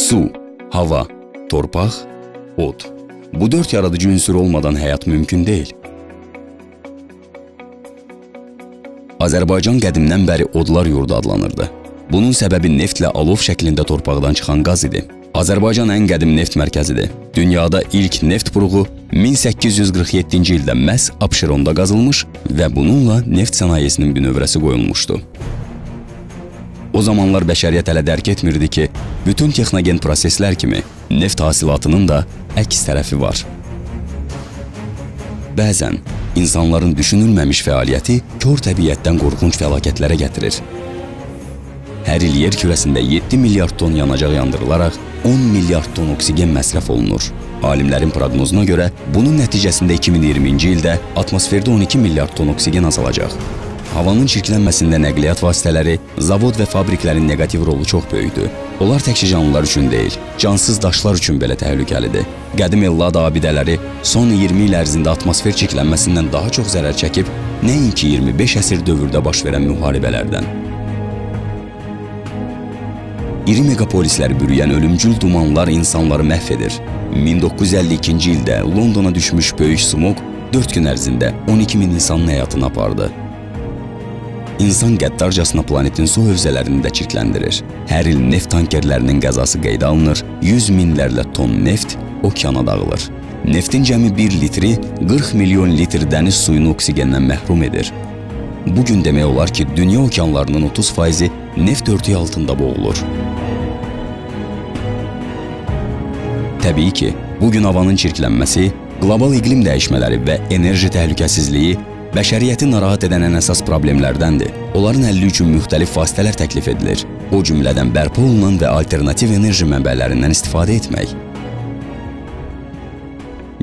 Su, hava, torpaq, od. Bu 4 yaradıcı ünsür olmadan həyat mümkün deyil. Azərbaycan qədimdən bəri odlar yurdu adlanırdı. Bunun səbəbi neftlə alov şəklində torpaqdan çıxan qaz idi. Azərbaycan ən qədim neft mərkəzidir. Dünyada ilk neft buruğu 1847-ci ildə məhz Abşeronda qazılmış və bununla neft sənayesinin bünövrəsi qoyulmuşdu. O zamanlar bəşəriyyət hələ dərk etmirdi ki, bütün texnogen proseslər kimi neft hasilatının da əks tərəfi var. Bəzən insanların düşünülməmiş fəaliyyəti kör təbiətdən qorxunc fəlakətlərə gətirir. Hər il yer kürəsində 7 milyard ton yanacaq yandırılaraq 10 milyard ton oksigen məsrəf olunur. Alimlərin proqnozuna görə bunun nəticəsində 2020-ci ildə atmosferdə 12 milyard ton oksigen azalacaq. Havanın çirklənməsində nəqliyyat vasitələri, zavod və fabriklərin neqativ rolu çox böyükdür. Onlar təkcə canlılar üçün deyil, cansız daşlar üçün belə təhlükəlidir. Qədim Ellad abidələri son 20 il ərzində atmosfer çirklənməsindən daha çox zərər çəkib, nəinki 25 əsr dövrdə baş verən müharibələrdən. İri megapolisləri bürüyən ölümcül dumanlar insanları məhv edir. 1952-ci ildə Londona düşmüş böyük smog 4 gün ərzində 12 min insanın həyatını apardı. İnsan qəddarcasına planetin su hövzələrini də çirkləndirir. Hər il neft tankerlərinin qəzası qeydə alınır, 100 minlərlə ton neft okeana dağılır. Neftin cəmi 1 litri 40 milyon litr dəniz suyunu oksigendən məhrum edir. Bugün demək olar ki, dünya okeanlarının 30%-i neft örtüyü altında boğulur. Təbii ki, bugün havanın çirklənməsi, qlobal iqlim dəyişmələri və enerji təhlükəsizliyi bəşəriyyəti narahat edən ən əsas problemlərdəndir. Onların həlli üçün müxtəlif vasitələr təklif edilir. O cümlədən bərpa olunan və alternativ enerji mənbələrindən istifadə etmək.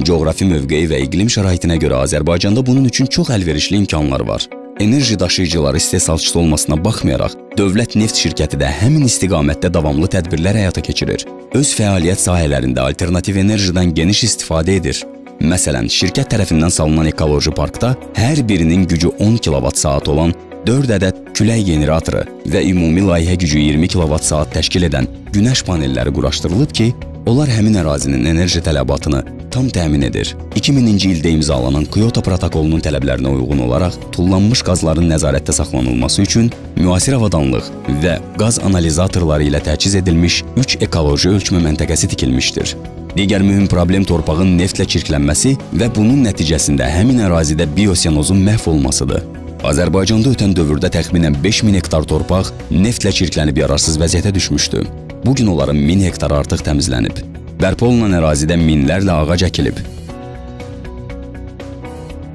Coğrafi mövqeyi və iqlim şəraitinə görə Azərbaycanda bunun üçün çox əlverişli imkanlar var. Enerji daşıyıcıları istehsalçısı olmasına baxmayaraq, dövlət neft şirkəti də həmin istiqamətdə davamlı tədbirlər həyata keçirir. Öz fəaliyyət sahələrində alternativ enerjidən geniş istifadə edir. Məsələn, şirkət tərəfindən salınan ekoloji parkda hər birinin gücü 10 kWh olan 4 ədəd külək generatoru və ümumi layihə gücü 20 kWh təşkil edən günəş panelləri quraşdırılıb ki, onlar həmin ərazinin enerji tələbatını tam təmin edir. 2000-ci ildə imzalanan Kyoto protokolunun tələblərinə uyğun olaraq tullanmış qazların nəzarətdə saxlanılması üçün müasir avadanlıq və qaz analizatorları ilə təchiz edilmiş 3 ekoloji ölçmə məntəqəsi tikilmişdir. Digər mühüm problem torpağın neftlə çirklənməsi və bunun nəticəsində həmin ərazidə biosenozun məhv olmasıdır. Azərbaycanda ötən dövrdə təxminən 5000 hektar torpaq neftlə çirklənib yararsız vəziyyətə düşmüşdü. Bugün onların 1000 hektar artıq təmizlənib. Bərpa olunan ərazidə minlərlə ağac əkilib.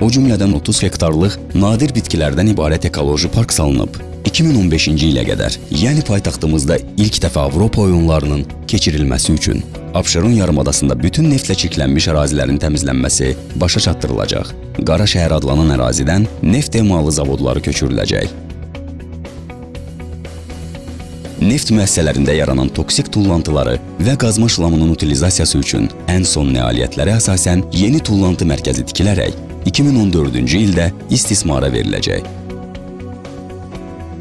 O cümlədən 30 hektarlıq nadir bitkilərdən ibarət ekoloji park salınıb. 2015-ci ilə qədər, yəni paytaxtımızda ilk dəfə Avropa oyunlarının keçirilməsi üçün Abşeron yarımadasında bütün neftlə çirklənmiş ərazilərin təmizlənməsi başa çatdırılacaq. Qara şəhər adlanan ərazidən neft emalı zavodları köçürüləcək. Neft müəssisələrində yaranan toksik tullantıları və qazma şılamının utilizasiyası üçün ən son nailiyyətlərə əsasən yeni tullantı mərkəzi tikilərək 2014-cü ildə istismara veriləcək.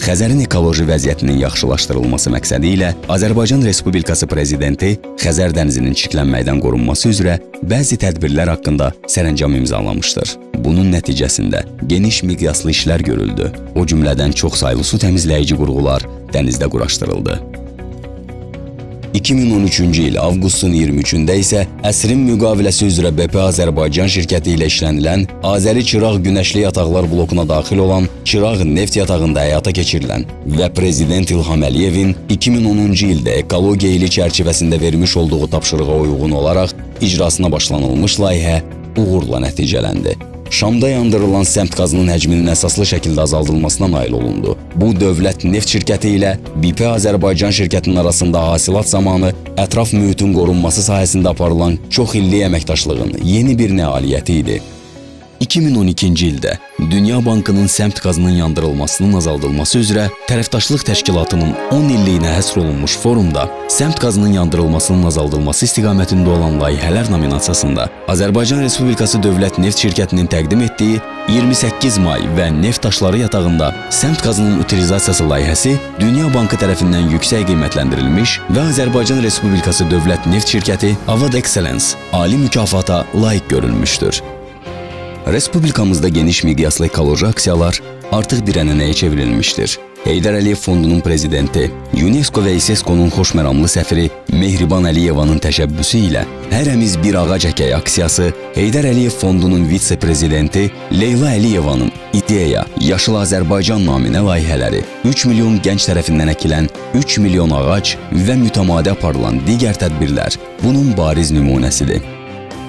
Xəzərin ekoloji vəziyyətinin yaxşılaşdırılması məqsədi ilə Azərbaycan Respublikası Prezidenti Xəzər dənizinin çirklənməkdən qorunması üzrə bəzi tədbirlər haqqında sərəncam imzalamışdır. Bunun nəticəsində geniş miqyaslı işlər görüldü. O cümlədən çoxsaylı su təmizləyici qurğular dənizdə quraşdırıldı. 2013-cü il avqustun 23-də isə əsrin müqaviləsi üzrə BP Azərbaycan şirkəti ilə işlənilən Azəri Çıraq Günəşli Yataqlar blokuna daxil olan Çıraq neft yatağında həyata keçirilən və Prezident İlham Əliyevin 2010-cu ildə ekologiya ili çərçivəsində vermiş olduğu tapşırığa uyğun olaraq icrasına başlanılmış layihə uğurla nəticələndi. Şamda yandırılan səmt qazının həcminin əsaslı şəkildə azaldılmasına nail olundu. Bu, dövlət neft şirkəti ilə BP Azərbaycan şirkətinin arasında hasilat zamanı ətraf mühitin qorunması sahəsində aparılan çox illik əməkdaşlığın yeni bir nailiyyəti idi. 2012-ci ildə Dünya Bankının səmt qazının yandırılmasının azaldılması üzrə Tərəfdaşlıq Təşkilatının 10 illiyinə həsr olunmuş forumda səmt qazının yandırılmasının azaldılması istiqamətində olan layihələr nominasiyasında Azərbaycan Respublikası Dövlət Neft Şirkətinin təqdim etdiyi 28 may və neft daşları yatağında səmt qazının utilizasiyası layihəsi Dünya Bankı tərəfindən yüksək qiymətləndirilmiş və Azərbaycan Respublikası Dövlət Neft Şirkəti Award Excellence ali mükafata layiq görülmüşdür. Respublikamızda geniş miqyaslı ekoloji aksiyalar artıq bir ənənəyə çevrilmişdir. Heydər Əliyev Fondunun prezidenti, UNESCO və İSESCO-nun xoşməramlı səfiri Mehriban Əliyevanın təşəbbüsü ilə Hərəmiz bir ağac əkək aksiyası, Heydər Əliyev Fondunun vitse-prezidenti Leyla Əliyevanın İdeya, Yaşıl Azərbaycan naminə layihələri, 3 milyon gənc tərəfindən əkilən 3 milyon ağac və mütəmadi aparılan digər tədbirlər bunun bariz nümunəsidir.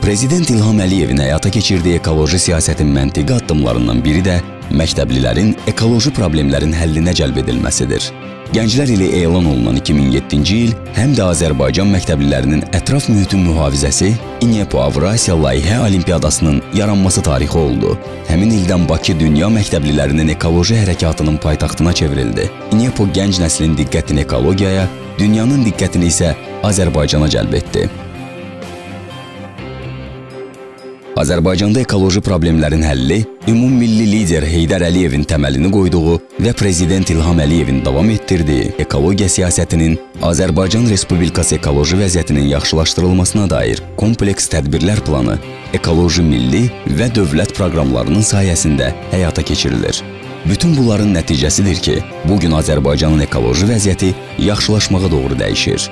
Prezident İlham Əliyevin həyata keçirdiyi ekoloji siyasətin məntiqi addımlarından biri də məktəblilərin ekoloji problemlərin həllinə cəlb edilməsidir. Gənclər ilə elan olunan 2007-ci il həm də Azərbaycan məktəblilərinin ətraf mühitin mühafizəsi İNEPO Avrasiya Layihə Olimpiyadasının yaranması tarixi oldu. Həmin ildən Bakı dünya məktəblilərinin ekoloji hərəkatının paytaxtına çevrildi. İNEPO gənc nəslin diqqətini ekologiyaya, dünyanın diqqətini isə Azərbaycana cəlb etdi. Azərbaycanda ekoloji problemlərin həlli ümummilli lider Heydər Əliyevin təməlini qoyduğu və Prezident İlham Əliyevin davam etdirdiyi ekologiya siyasətinin Azərbaycan Respublikası ekoloji vəziyyətinin yaxşılaşdırılmasına dair kompleks tədbirlər planı ekoloji milli və dövlət proqramlarının sayəsində həyata keçirilir. Bütün bunların nəticəsidir ki, bugün Azərbaycanın ekoloji vəziyyəti yaxşılaşmağa doğru dəyişir.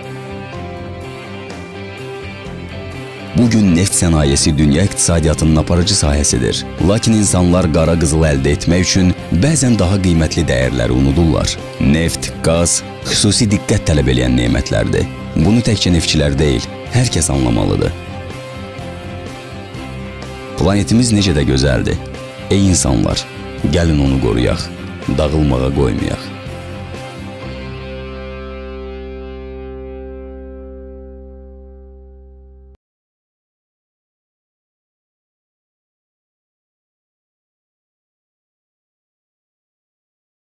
Bugün neft sənayesi dünya iqtisadiyyatının aparıcı sahəsidir. Lakin insanlar qara qızılı əldə etmək üçün bəzən daha qiymətli dəyərləri unudurlar. Neft, qaz xüsusi diqqət tələb edən nemətlərdir. Bunu təkcə neftçilər deyil, hər kəs anlamalıdır. Planetimiz necə də gözəldir. Ey insanlar, gəlin onu qoruyaq, dağılmağa qoymayaq.